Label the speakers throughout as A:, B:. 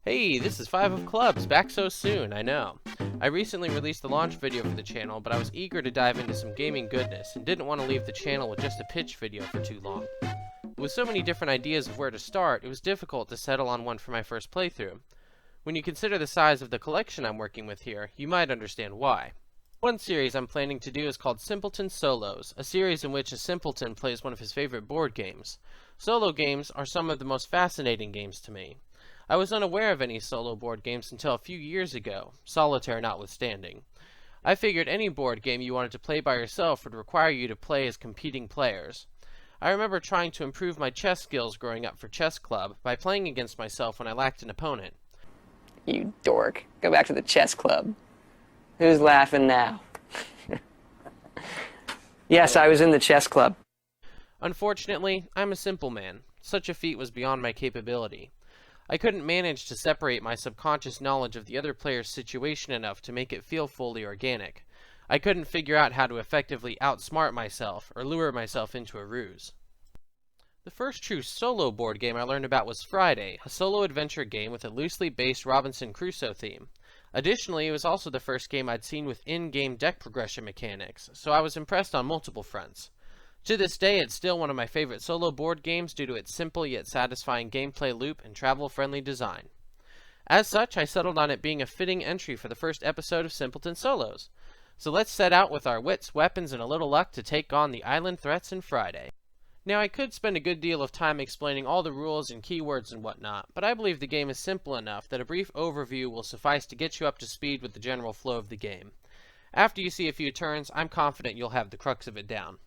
A: Hey, this is 5 of Clubs, back so soon, I know. I recently released the launch video for the channel, but I was eager to dive into some gaming goodness and didn't want to leave the channel with just a pitch video for too long. With so many different ideas of where to start, it was difficult to settle on one for my first playthrough. When you consider the size of the collection I'm working with here, you might understand why. One series I'm planning to do is called Simpleton Solos, a series in which a simpleton plays one of his favorite board games. Solo games are some of the most fascinating games to me. I was unaware of any solo board games until a few years ago, solitaire notwithstanding. I figured any board game you wanted to play by yourself would require you to play as competing players. I remember trying to improve my chess skills growing up for chess club by playing against myself when I lacked an opponent.
B: You dork. Go back to the chess club. Who's laughing now? Yes, I was in the chess club.
A: Unfortunately, I'm a simple man. Such a feat was beyond my capability. I couldn't manage to separate my subconscious knowledge of the other player's situation enough to make it feel fully organic. I couldn't figure out how to effectively outsmart myself or lure myself into a ruse. The first true solo board game I learned about was Friday, a solo adventure game with a loosely based Robinson Crusoe theme. Additionally, it was also the first game I'd seen with in-game deck progression mechanics, so I was impressed on multiple fronts. To this day, it's still one of my favorite solo board games due to its simple yet satisfying gameplay loop and travel-friendly design. As such, I settled on it being a fitting entry for the first episode of Simpleton Solos. So let's set out with our wits, weapons, and a little luck to take on the island threats in Friday. Now, I could spend a good deal of time explaining all the rules and keywords and whatnot, but I believe the game is simple enough that a brief overview will suffice to get you up to speed with the general flow of the game. After you see a few turns, I'm confident you'll have the crux of it down.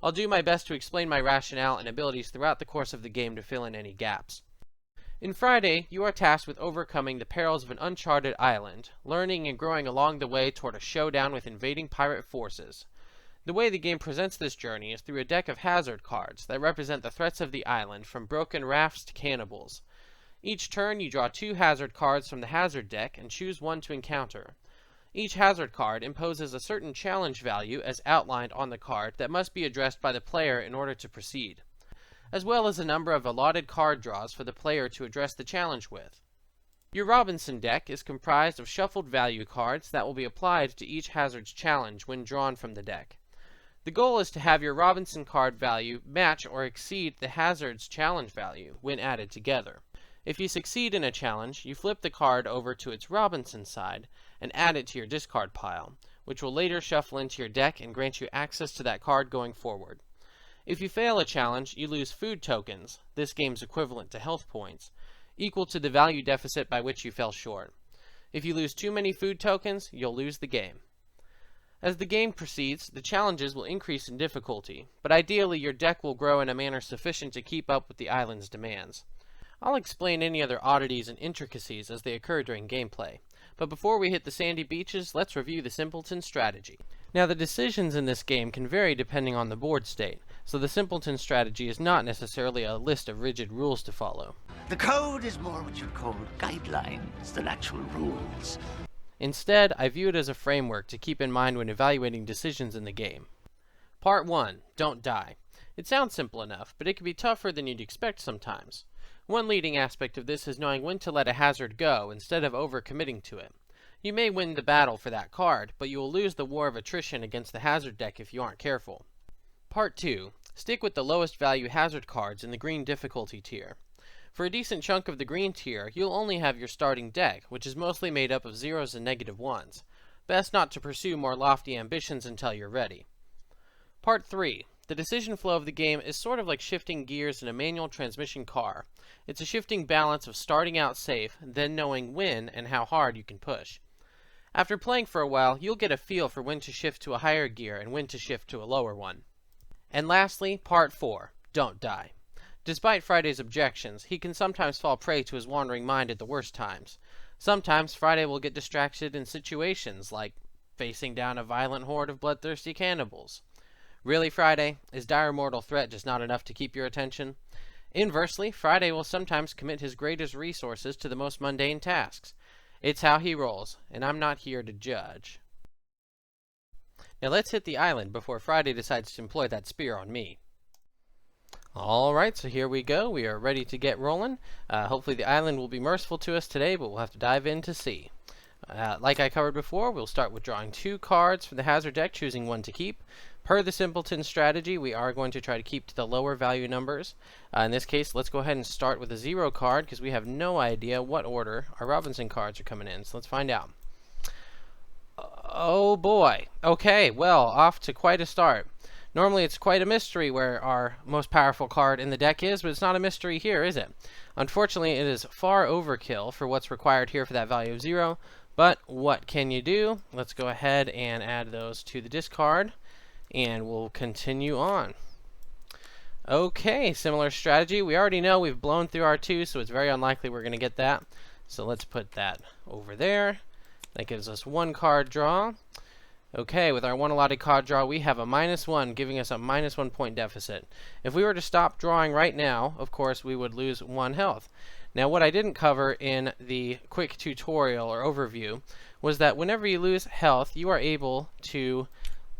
A: I'll do my best to explain my rationale and abilities throughout the course of the game to fill in any gaps. In Friday, you are tasked with overcoming the perils of an uncharted island, learning and growing along the way toward a showdown with invading pirate forces. The way the game presents this journey is through a deck of hazard cards that represent the threats of the island, from broken rafts to cannibals. Each turn, you draw 2 hazard cards from the hazard deck and choose one to encounter. Each hazard card imposes a certain challenge value as outlined on the card that must be addressed by the player in order to proceed, as well as a number of allotted card draws for the player to address the challenge with. Your Robinson deck is comprised of shuffled value cards that will be applied to each hazard's challenge when drawn from the deck. The goal is to have your Robinson card value match or exceed the hazard's challenge value when added together. If you succeed in a challenge, you flip the card over to its Robinson side and add it to your discard pile, which will later shuffle into your deck and grant you access to that card going forward. If you fail a challenge, you lose food tokens, this game's equivalent to health points, equal to the value deficit by which you fell short. If you lose too many food tokens, you'll lose the game. As the game proceeds, the challenges will increase in difficulty, but ideally your deck will grow in a manner sufficient to keep up with the island's demands. I'll explain any other oddities and intricacies as they occur during gameplay, but before we hit the sandy beaches, let's review the Simpleton strategy. Now, the decisions in this game can vary depending on the board state, so the Simpleton strategy is not necessarily a list of rigid rules to follow.
C: The code is more what you'd call guidelines than actual rules.
A: Instead, I view it as a framework to keep in mind when evaluating decisions in the game. Part 1. Don't die. It sounds simple enough, but it can be tougher than you'd expect sometimes. One leading aspect of this is knowing when to let a hazard go instead of overcommitting to it. You may win the battle for that card, but you will lose the war of attrition against the hazard deck if you aren't careful. Part 2. Stick with the lowest value hazard cards in the green difficulty tier. For a decent chunk of the green tier, you'll only have your starting deck, which is mostly made up of zeros and negative ones. Best not to pursue more lofty ambitions until you're ready. Part 3. The decision flow of the game is sort of like shifting gears in a manual transmission car. It's a shifting balance of starting out safe, then knowing when and how hard you can push. After playing for a while, you'll get a feel for when to shift to a higher gear and when to shift to a lower one. And lastly, Part 4. Don't die. Despite Friday's objections, he can sometimes fall prey to his wandering mind at the worst times. Sometimes Friday will get distracted in situations like facing down a violent horde of bloodthirsty cannibals. Really, Friday? Is dire mortal threat just not enough to keep your attention? Inversely, Friday will sometimes commit his greatest resources to the most mundane tasks. It's how he rolls, and I'm not here to judge. Now let's hit the island before Friday decides to employ that spear on me. Alright, so here we go. We are ready to get rolling. Hopefully the island will be merciful to us today, but we'll have to dive in to see. Like I covered before, we'll start with drawing 2 cards for the hazard deck, choosing one to keep. Per the Simpleton strategy, we are going to try to keep to the lower value numbers. In this case, let's go ahead and start with a 0 card, because we have no idea what order our Robinson cards are coming in, so let's find out. Oh boy. Okay, well, off to quite a start. Normally it's quite a mystery where our most powerful card in the deck is, but it's not a mystery here, is it? Unfortunately, it is far overkill for what's required here for that value of 0, but what can you do? Let's go ahead and add those to the discard, and we'll continue on. Okay, similar strategy. We already know we've blown through our 2, so it's very unlikely we're going to get that. So let's put that over there. That gives us 1 card draw. Okay, with our 1 allotted card draw, we have a -1, giving us a -1 point deficit. If we were to stop drawing right now, of course, we would lose 1 health. Now, what I didn't cover in the quick tutorial or overview was that whenever you lose health, you are able to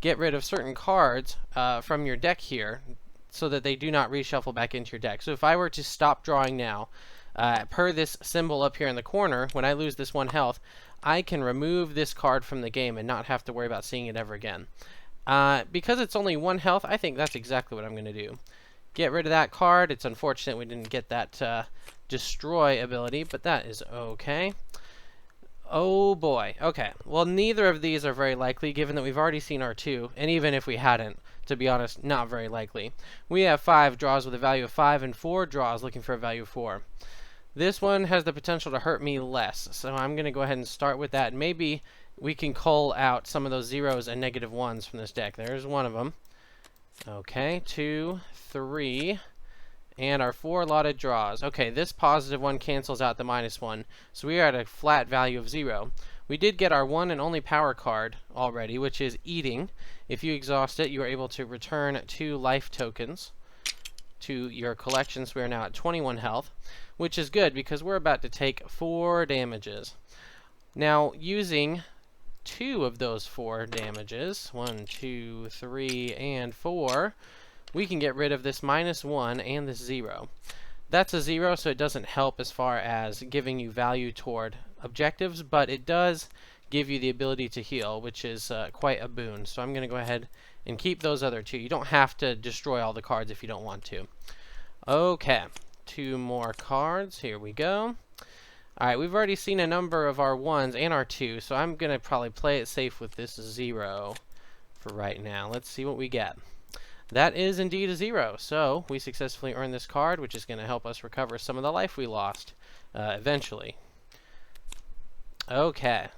A: get rid of certain cards from your deck here so that they do not reshuffle back into your deck. So if I were to stop drawing now, per this symbol up here in the corner, when I lose this 1 health, I can remove this card from the game and not have to worry about seeing it ever again. Because it's only 1 health, I think that's exactly what I'm going to do. Get rid of that card. It's unfortunate we didn't get that destroy ability, but that is okay. Oh boy. Okay. Well, neither of these are very likely, given that we've already seen our 2, and even if we hadn't, to be honest, not very likely. We have 5 draws with a value of 5 and 4 draws looking for a value of 4. This one has the potential to hurt me less, so I'm going to go ahead and start with that. Maybe we can cull out some of those 0s and -1s from this deck. There's one of them. Okay, 2, 3, and our 4 allotted draws. Okay, this positive one cancels out the -1, so we are at a flat value of 0. We did get our 1 and only power card already, which is Eating. If you exhaust it, you are able to return 2 life tokens to your collection, so we are now at 21 health, which is good because we're about to take 4 damages. Now, using 2 of those 4 damages, 1, 2, 3, and 4, we can get rid of this -1 and this 0. That's a 0, so it doesn't help as far as giving you value toward objectives, but it does give you the ability to heal, which is quite a boon. So I'm going to go ahead and keep those other 2. You don't have to destroy all the cards if you don't want to. Okay, 2 more cards. Here we go. Alright, we've already seen a number of our 1s and our 2, so I'm going to probably play it safe with this 0 for right now. Let's see what we get. That is indeed a 0, so we successfully earned this card, which is going to help us recover some of the life we lost eventually. Okay.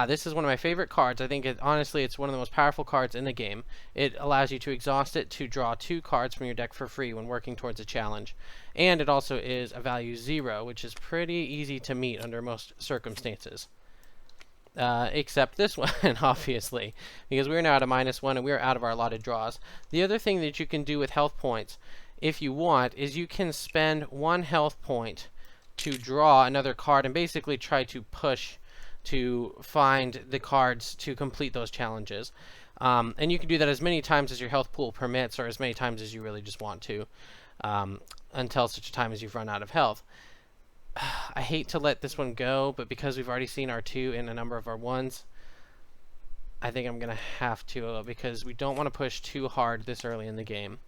A: This is one of my favorite cards. I think honestly it's one of the most powerful cards in the game. It allows you to exhaust it to draw 2 cards from your deck for free when working towards a challenge. And it also is a value 0, which is pretty easy to meet under most circumstances. Except this one, obviously, because we're now at a -1 and we're out of our allotted draws. The other thing that you can do with health points, if you want, is you can spend 1 health point to draw another card and basically try to push to find the cards to complete those challenges. And you can do that as many times as your health pool permits, or as many times as you really just want to, until such a time as you've run out of health. I hate to let this one go, but because we've already seen our 2 and a number of our 1s, I think I'm going to have to, because we don't want to push too hard this early in the game.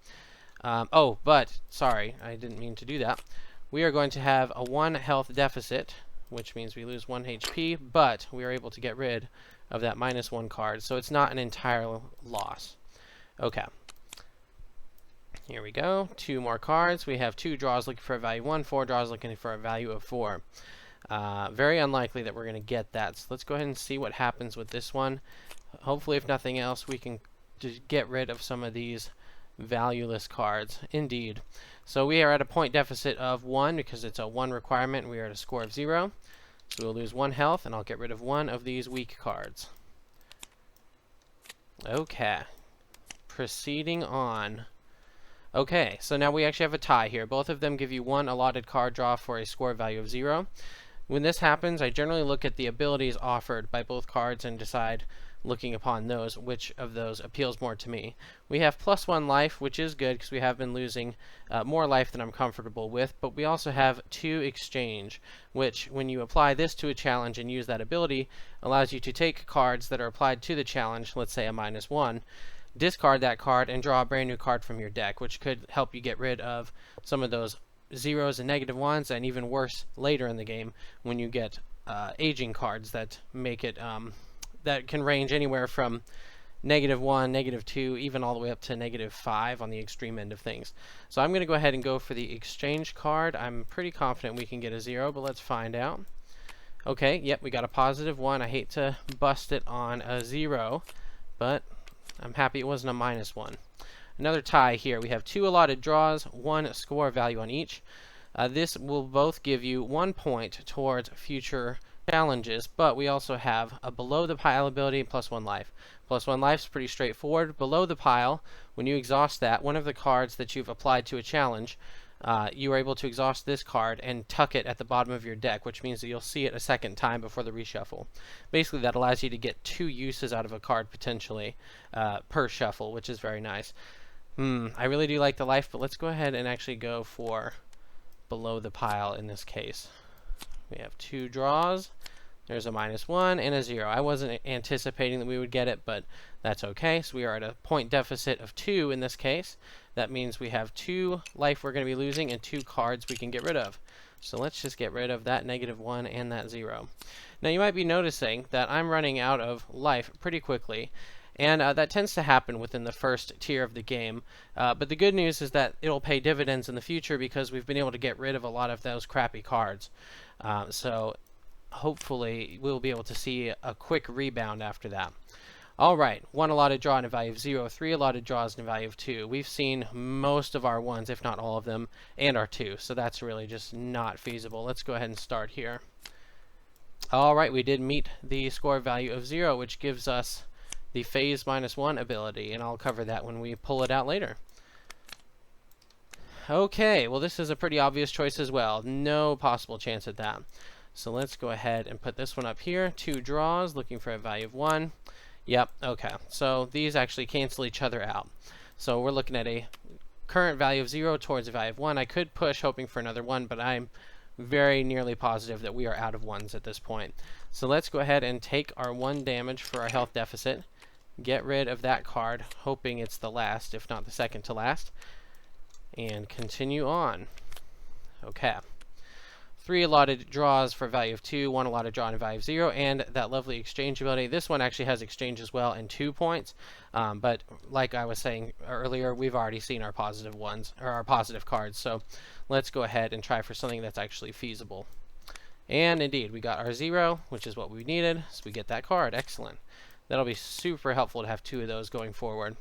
A: Oh, but, sorry, I didn't mean to do that. We are going to have a 1 health deficit, which means we lose 1 HP, but we are able to get rid of that -1 card, so it's not an entire loss. Okay. Here we go. 2 more cards. We have 2 draws looking for a value 1, 4 draws looking for a value of 4. Very unlikely that we're going to get that, so let's go ahead and see what happens with this one. Hopefully, if nothing else, we can just get rid of some of these valueless cards. Indeed. So we are at a point deficit of 1 because it's a 1 requirement and we are at a score of 0. So we'll lose 1 health and I'll get rid of 1 of these weak cards. Okay. Proceeding on. Okay, so now we actually have a tie here. Both of them give you 1 allotted card draw for a score value of 0. When this happens, I generally look at the abilities offered by both cards and decide looking upon those, which of those appeals more to me. We have +1 life, which is good because we have been losing more life than I'm comfortable with, but we also have 2 exchange, which when you apply this to a challenge and use that ability, allows you to take cards that are applied to the challenge, let's say a -1, discard that card and draw a brand new card from your deck, which could help you get rid of some of those zeros and -1s, and even worse later in the game when you get aging cards that make it that can range anywhere from -1, -2, even all the way up to -5 on the extreme end of things. So I'm going to go ahead and go for the exchange card. I'm pretty confident we can get a 0, but let's find out. Okay, yep, we got a +1. I hate to bust it on a 0, but I'm happy it wasn't a -1. Another tie here. We have 2 allotted draws, 1 score value on each. This will both give you 1 point towards future challenges, but we also have a below the pile ability and +1 life. +1 life is pretty straightforward. Below the pile, when you exhaust that, one of the cards that you've applied to a challenge, you are able to exhaust this card and tuck it at the bottom of your deck, which means that you'll see it a second time before the reshuffle. Basically, that allows you to get 2 uses out of a card potentially per shuffle, which is very nice. I really do like the life, but let's go ahead and actually go for below the pile in this case. We have 2 draws. There's a -1 and a 0. I wasn't anticipating that we would get it, but that's okay. So we are at a point deficit of 2 in this case. That means we have 2 life we're going to be losing and 2 cards we can get rid of. So let's just get rid of that -1 and that 0. Now you might be noticing that I'm running out of life pretty quickly. And that tends to happen within the first tier of the game. But the good news is that it'll pay dividends in the future because we've been able to get rid of a lot of those crappy cards. So hopefully we'll be able to see a quick rebound after that. Alright, 1 allotted draw in a value of 0, 3 allotted draws in a value of 2. We've seen most of our 1s, if not all of them, and our 2. So that's really just not feasible. Let's go ahead and start here. Alright, we did meet the score value of 0, which gives us the phase -1 ability, and I'll cover that when we pull it out later. Okay, well this is a pretty obvious choice as well. No possible chance at that. So let's go ahead and put this one up here. 2 draws, looking for a value of 1. Yep, okay. So these actually cancel each other out. So we're looking at a current value of 0 towards a value of 1. I could push hoping for another 1, but I'm very nearly positive that we are out of 1s at this point. So let's go ahead and take our 1 damage for our health deficit. Get rid of that card, hoping it's the last, if not the second to last. And continue on. Okay. 3 allotted draws for a value of 2, 1 allotted draw and a value of 0, and that lovely exchange ability. This one actually has exchange as well and 2 points. But like I was saying earlier, we've already seen our positive ones, or our positive cards. So let's go ahead and try for something that's actually feasible. And indeed, we got our 0, which is what we needed. So we get that card. Excellent. That'll be super helpful to have 2 of those going forward.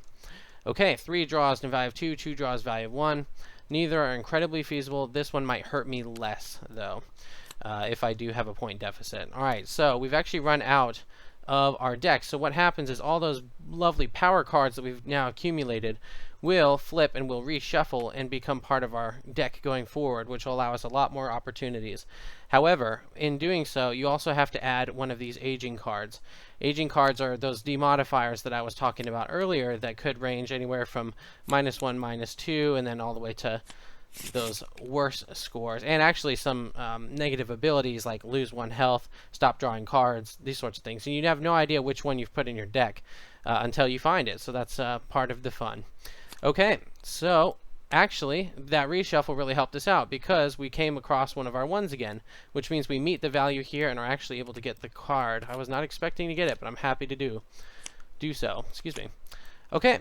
A: Okay, 3 draws and a value of 2, 2 draws, value of 1. Neither are incredibly feasible. This one might hurt me less, though, if I do have a point deficit. Alright, so we've actually run out of our deck. So what happens is all those lovely power cards that we've now accumulated will flip and will reshuffle and become part of our deck going forward, which will allow us a lot more opportunities. However, in doing so, you also have to add one of these aging cards. Aging cards are those demodifiers that I was talking about earlier that could range anywhere from -1, -2, and then all the way to those worse scores. And actually some negative abilities like lose 1 health, stop drawing cards, these sorts of things. And you have no idea which one you've put in your deck until you find it. So that's part of the fun. Okay, so actually that reshuffle really helped us out because we came across one of our 1s again, which means we meet the value here and are actually able to get the card. I was not expecting to get it, but I'm happy to do so. Excuse me. Okay.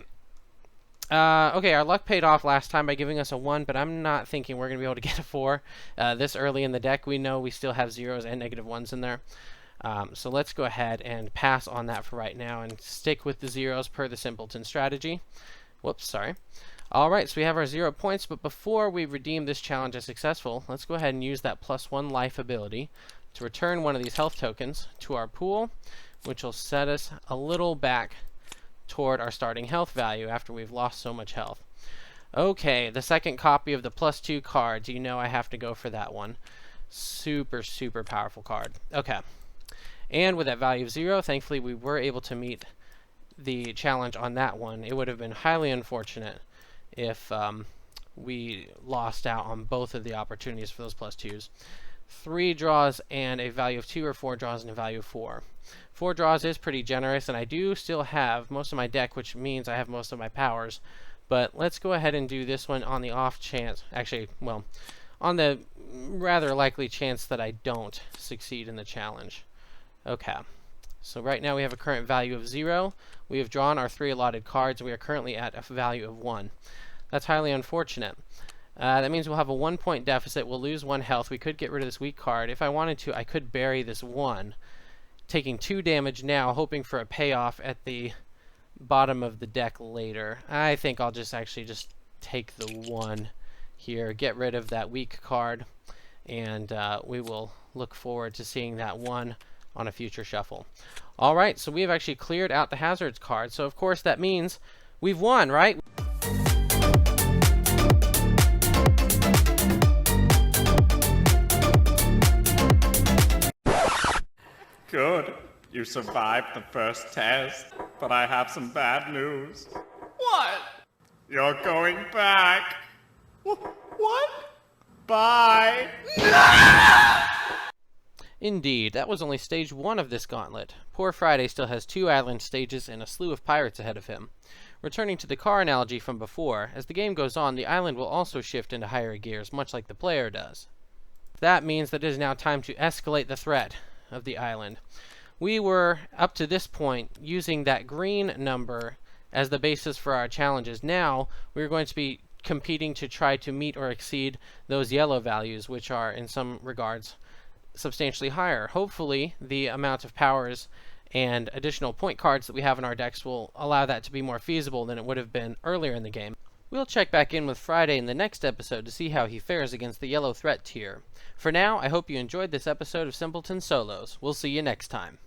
A: Okay, our luck paid off last time by giving us a 1, but I'm not thinking we're going to be able to get a 4 this early in the deck. We know we still have 0s and -1s in there. So let's go ahead and pass on that for right now and stick with the 0s per the Simpleton strategy. Whoops, sorry. Alright, so we have our 0 points, but before we redeem this challenge as successful, let's go ahead and use that +1 life ability to return one of these health tokens to our pool, which will set us a little back toward our starting health value after we've lost so much health. Okay, the second copy of the +2 cards. You know I have to go for that one. Super, super powerful card. Okay. And with that value of 0, thankfully we were able to meet the challenge on that one. It would have been highly unfortunate if we lost out on both of the opportunities for those +2s. 3 draws and a value of 2, or 4 draws and a value of 4. 4 draws is pretty generous, and I do still have most of my deck, which means I have most of my powers. But let's go ahead and do this one on the off chance, actually, well, on the rather likely chance that I don't succeed in the challenge. Okay, so right now we have a current value of 0. We have drawn our 3 allotted cards. We are currently at a value of 1. That's highly unfortunate. That means we'll have a 1-point deficit. We'll lose 1 health. We could get rid of this weak card. If I wanted to, I could bury this 1, taking 2 damage now, hoping for a payoff at the bottom of the deck later. I think I'll just take the 1 here, get rid of that weak card, and we will look forward to seeing that 1 on a future shuffle. Alright, so we have actually cleared out the hazards card, so of course that means we've won, right?
D: Good. You survived the first test, but I have some bad news.
E: What?
D: You're going back. What? Bye.
A: Indeed, that was only stage 1 of this gauntlet. Poor Friday still has 2 island stages and a slew of pirates ahead of him. Returning to the car analogy from before, as the game goes on, the island will also shift into higher gears, much like the player does. That means that it is now time to escalate the threat of the island. We were, up to this point, using that green number as the basis for our challenges. Now, we're going to be competing to try to meet or exceed those yellow values, which are, in some regards, substantially higher. Hopefully, the amount of powers and additional point cards that we have in our decks will allow that to be more feasible than it would have been earlier in the game. We'll check back in with Friday in the next episode to see how he fares against the yellow threat tier. For now, I hope you enjoyed this episode of Simpleton Solos. We'll see you next time.